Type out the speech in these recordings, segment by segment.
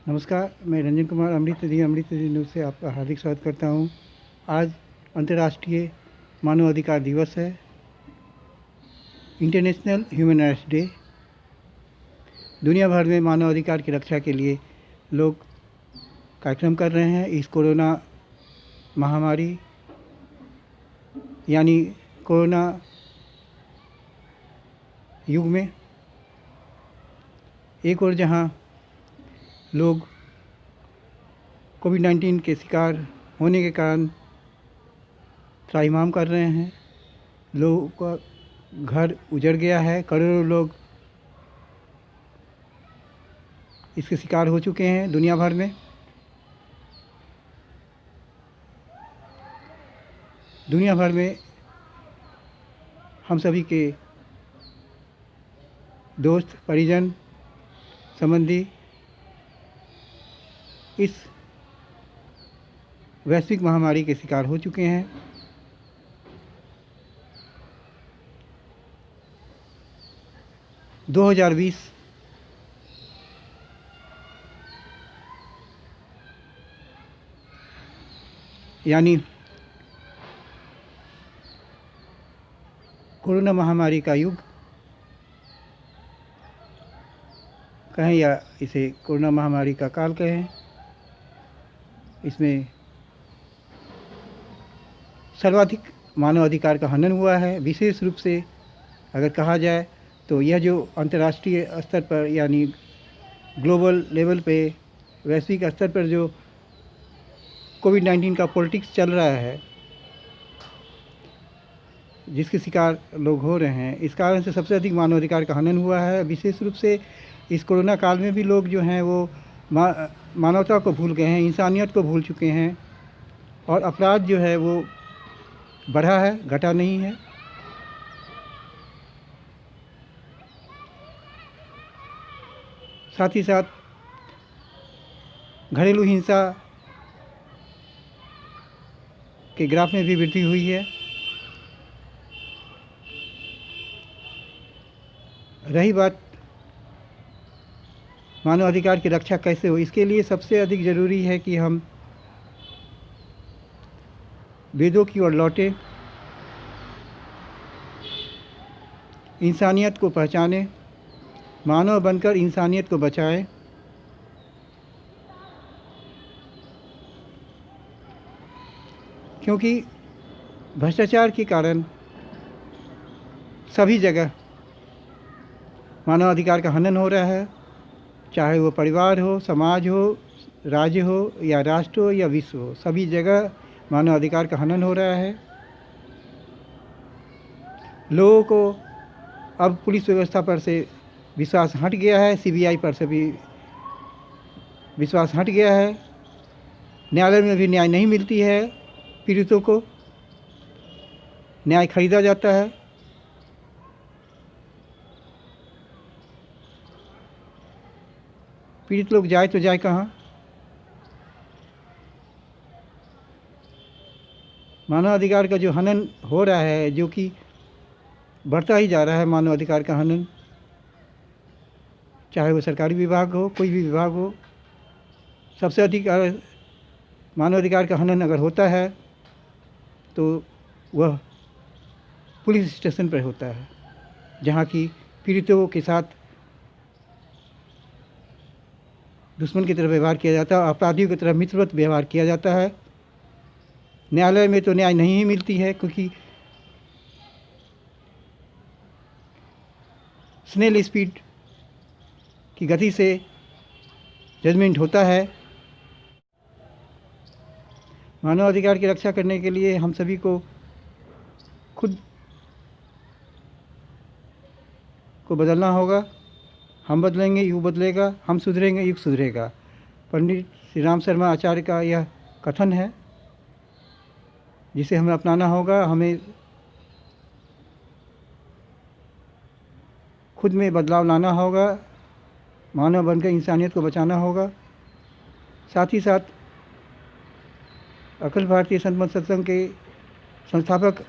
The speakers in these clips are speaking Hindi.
नमस्कार, मैं रंजन कुमार अमृत न्यूज़ से आपका हार्दिक स्वागत करता हूँ। आज अंतर्राष्ट्रीय मानव अधिकार दिवस है, इंटरनेशनल ह्यूमन राइट्स डे। दुनिया भर में मानव अधिकार की रक्षा के लिए लोग कार्यक्रम कर रहे हैं। इस कोरोना महामारी यानी कोरोना युग में एक और जहां लोग कोविड-19 के शिकार होने के कारण त्राहिमाम कर रहे हैं, लोगों का घर उजड़ गया है, करोड़ों लोग इसके शिकार हो चुके हैं दुनिया भर में। दुनिया भर में हम सभी के दोस्त, परिजन, संबंधी इस वैश्विक महामारी के शिकार हो चुके हैं। दो 2020 यानी कोरोना महामारी का युग कहें या इसे कोरोना महामारी का काल कहें, इसमें सर्वाधिक मानव अधिकार का हनन हुआ है। विशेष रूप से अगर कहा जाए तो यह जो अंतर्राष्ट्रीय स्तर पर यानी ग्लोबल लेवल पे, वैश्विक स्तर पर जो कोविड-19 का पॉलिटिक्स चल रहा है, जिसके शिकार लोग हो रहे हैं, इस कारण से सबसे अधिक मानवाधिकार का हनन हुआ है। विशेष रूप से इस कोरोना काल में भी लोग जो हैं वो मानवता को भूल गए हैं, इंसानियत को भूल चुके हैं और अपराध जो है वो बढ़ा है, घटा नहीं है। साथ ही साथ घरेलू हिंसा के ग्राफ में भी वृद्धि हुई है। रही बात मानव अधिकार की रक्षा कैसे हो, इसके लिए सबसे अधिक ज़रूरी है कि हम वेदों की ओर लौटें, इंसानियत को पहचानें, मानव बनकर इंसानियत को बचाएं। क्योंकि भ्रष्टाचार के कारण सभी जगह मानव अधिकार का हनन हो रहा है, चाहे वो परिवार हो, समाज हो, राज्य हो या राष्ट्र हो या विश्व हो, सभी जगह मानव अधिकार का हनन हो रहा है। लोगों को अब पुलिस व्यवस्था पर से विश्वास हट गया है, सीबीआई पर से भी विश्वास हट गया है। न्यायालय में भी न्याय नहीं मिलती है, पीड़ितों को न्याय खरीदा जाता है। पीड़ित लोग जाए तो जाए कहाँ? मानवाधिकार का जो हनन हो रहा है, जो कि बढ़ता ही जा रहा है, मानवाधिकार का हनन, चाहे वो सरकारी विभाग हो, कोई भी विभाग हो, सबसे अधिक मानवाधिकार का हनन अगर होता है तो वह पुलिस स्टेशन पर होता है, जहाँ की पीड़ितों के साथ दुश्मन की तरह व्यवहार किया जाता है, अपराधियों की तरह मित्रवत व्यवहार किया जाता है। न्यायालय में तो न्याय नहीं ही मिलती है, क्योंकि स्नेल स्पीड की गति से जजमेंट होता है। मानवाधिकार की रक्षा करने के लिए हम सभी को खुद को बदलना होगा। हम बदलेंगे, युग बदलेगा, हम सुधरेंगे, युग सुधरेगा। पंडित श्री राम शर्मा आचार्य का यह कथन है, जिसे हमें अपनाना होगा। हमें खुद में बदलाव लाना होगा, मानव बनकर इंसानियत को बचाना होगा। साथ ही साथ अखिल भारतीय संत मत सत्संग के संस्थापक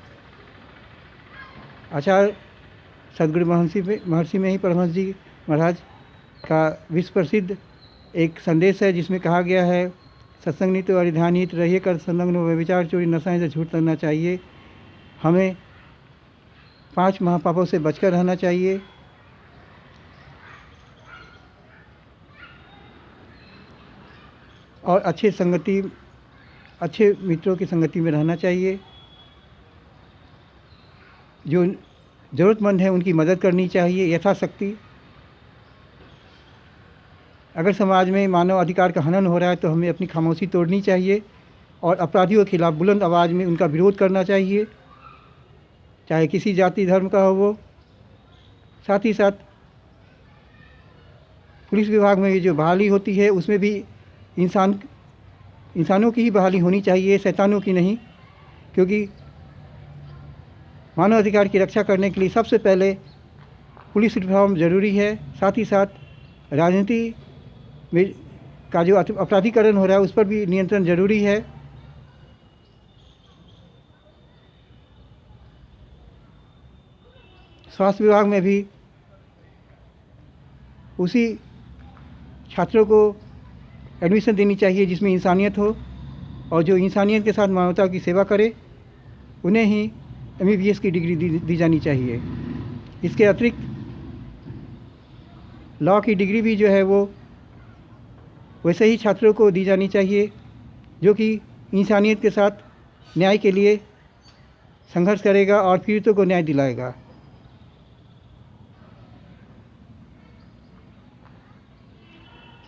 आचार्य सदगुरु महर्षि में ही परमहंस जी महाराज का विश्व प्रसिद्ध एक संदेश है जिसमें कहा गया है, सत्संग नित्य और ध्यान नित रहिए कर संलग्न व्यभिचार चोरी नशाएं से छूट करना चाहिए। हमें 5 महापापों से बचकर रहना चाहिए। और अच्छे मित्रों की संगति में रहना चाहिए। जो ज़रूरतमंद है उनकी मदद करनी चाहिए यथाशक्ति। अगर समाज में मानव अधिकार का हनन हो रहा है तो हमें अपनी खामोशी तोड़नी चाहिए और अपराधियों के खिलाफ बुलंद आवाज़ में उनका विरोध करना चाहिए, चाहे किसी जाति धर्म का हो वो। साथ ही साथ पुलिस विभाग में जो बहाली होती है उसमें भी इंसानों की ही बहाली होनी चाहिए, शैतानों की नहीं, क्योंकि मानव अधिकार की रक्षा करने के लिए सबसे पहले पुलिस रिफॉर्म ज़रूरी है। साथ ही साथ राजनीति में का जो अपराधीकरण हो रहा है उस पर भी नियंत्रण ज़रूरी है। स्वास्थ्य विभाग में भी उसी छात्रों को एडमिशन देनी चाहिए जिसमें इंसानियत हो, और जो इंसानियत के साथ मानवता की सेवा करे उन्हें ही MBBS की डिग्री दी जानी चाहिए। इसके अतिरिक्त लॉ की डिग्री भी जो है वो वैसे ही छात्रों को दी जानी चाहिए जो कि इंसानियत के साथ न्याय के लिए संघर्ष करेगा और पीड़ितों को न्याय दिलाएगा।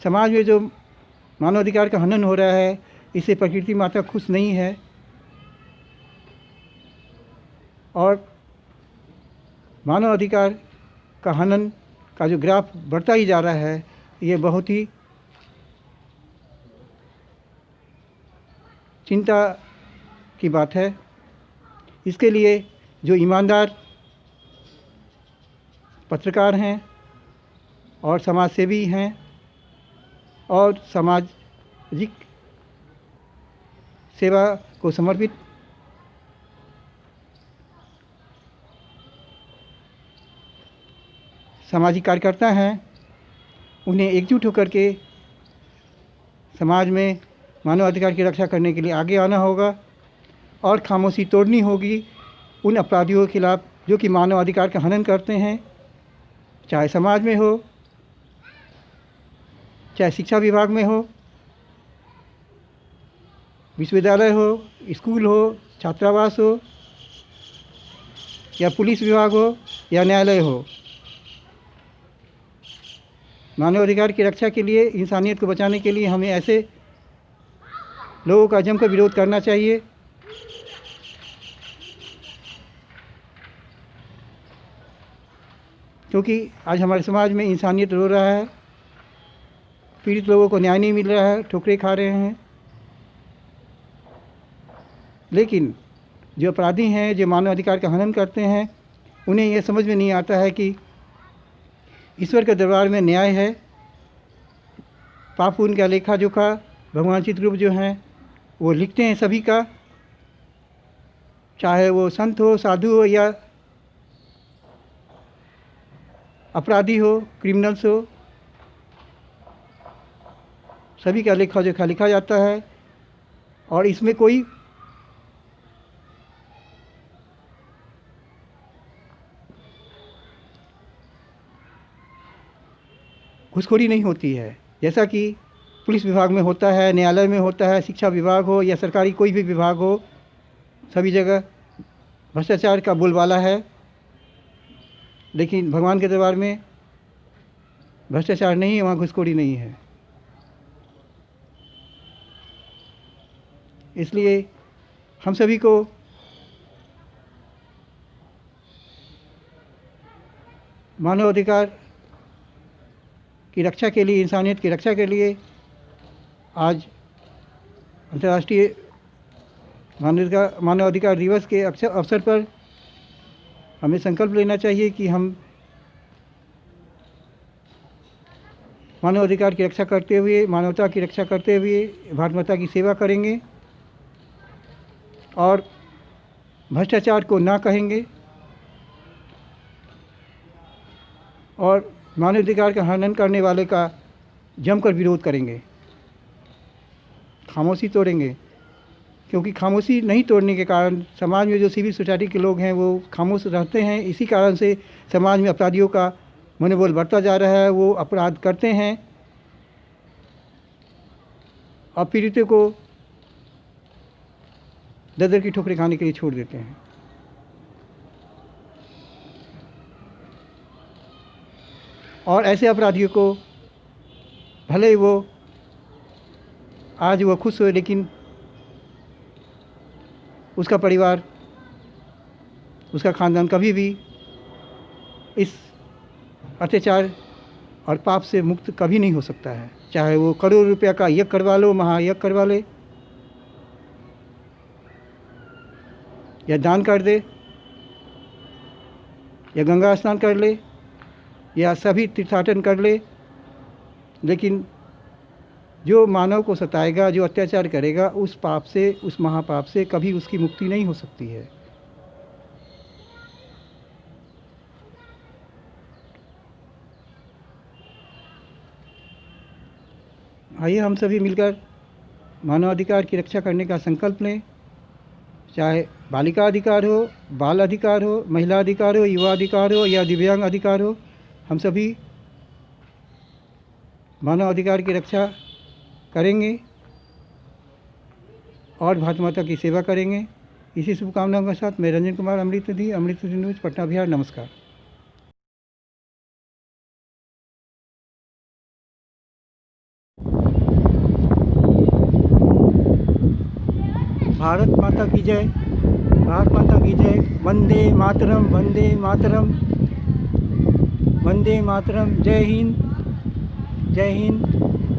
समाज में जो मानवाधिकार का हनन हो रहा है इससे प्रकृति माता खुश नहीं है, और मानव अधिकार का हनन का जो ग्राफ बढ़ता ही जा रहा है ये बहुत ही चिंता की बात है। इसके लिए जो ईमानदार पत्रकार हैं और समाजसेवी हैं और सामाजिक सेवा को समर्पित सामाजिक कार्यकर्ता हैं, उन्हें एकजुट होकर के समाज में मानव अधिकार की रक्षा करने के लिए आगे आना होगा और खामोशी तोड़नी होगी उन अपराधियों के खिलाफ जो कि मानव अधिकार का हनन करते हैं, चाहे समाज में हो, चाहे शिक्षा विभाग में हो, विश्वविद्यालय हो, स्कूल हो, छात्रावास हो, या पुलिस विभाग हो या न्यायालय हो। मानव अधिकार की रक्षा के लिए, इंसानियत को बचाने के लिए हमें ऐसे लोगों का जमकर विरोध करना चाहिए। क्योंकि आज हमारे समाज में इंसानियत रो रहा है, पीड़ित लोगों को न्याय नहीं मिल रहा है, ठोकरें खा रहे हैं। लेकिन जो अपराधी हैं, जो मानव अधिकार का हनन करते हैं, उन्हें यह समझ में नहीं आता है कि ईश्वर के दरबार में न्याय है। पाप पुण्य का लेखा जोखा भगवान चित्ररूप जो हैं वो लिखते हैं सभी का, चाहे वो संत हो, साधु हो या अपराधी हो, क्रिमिनल्स हो, सभी का लेखा जोखा लिखा जाता है। और इसमें कोई घूसखोरी नहीं होती है, जैसा कि पुलिस विभाग में होता है, न्यायालय में होता है, शिक्षा विभाग हो या सरकारी कोई भी विभाग हो, सभी जगह भ्रष्टाचार का बोलबाला है। लेकिन भगवान के दरबार में भ्रष्टाचार नहीं है, वहाँ घूसखोरी नहीं है। इसलिए हम सभी को मानव अधिकार की रक्षा के लिए, इंसानियत की रक्षा के लिए आज अंतर्राष्ट्रीय मानव अधिकार दिवस के अवसर पर हमें संकल्प लेना चाहिए कि हम मानव अधिकार की रक्षा करते हुए, मानवता की रक्षा करते हुए भारत माता की सेवा करेंगे और भ्रष्टाचार को ना कहेंगे और मानव अधिकार का हनन करने वाले का जमकर विरोध करेंगे, खामोशी तोड़ेंगे। क्योंकि खामोशी नहीं तोड़ने के कारण समाज में जो सिविल सोसाइटी के लोग हैं वो खामोश रहते हैं। इसी कारण से समाज में अपराधियों का मनोबल बढ़ता जा रहा है, वो अपराध करते हैं और पीड़ितों को दर की ठोकरें खाने के लिए छोड़ देते हैं। और ऐसे अपराधियों को भले ही वो आज वो खुश हो, लेकिन उसका परिवार, उसका ख़ानदान कभी भी इस अत्याचार और पाप से मुक्त कभी नहीं हो सकता है। चाहे वो करोड़ रुपया का यज्ञ करवा लो, महायज्ञ करवा ले, या दान कर दे, या गंगा स्नान कर ले, या सभी तीर्थाटन कर ले, लेकिन जो मानव को सताएगा, जो अत्याचार करेगा, उस पाप से, उस महापाप से कभी उसकी मुक्ति नहीं हो सकती है। आइए हम सभी मिलकर मानवाधिकार की रक्षा करने का संकल्प लें। चाहे बालिका अधिकार हो, बाल अधिकार हो, महिला अधिकार हो, युवा अधिकार हो या दिव्यांग अधिकार हो, हम सभी मानवाधिकार की रक्षा करेंगे और भारत माता की सेवा करेंगे। इसी शुभकामनाओं के साथ मैं रंजन कुमार, अमृत निधि न्यूज़, पटना बिहार। नमस्कार। भारत माता की जय, भारत माता की जय। वंदे मातरम, वंदे मातरम, वंदे मातरम। जय हिंद, जय हिंद।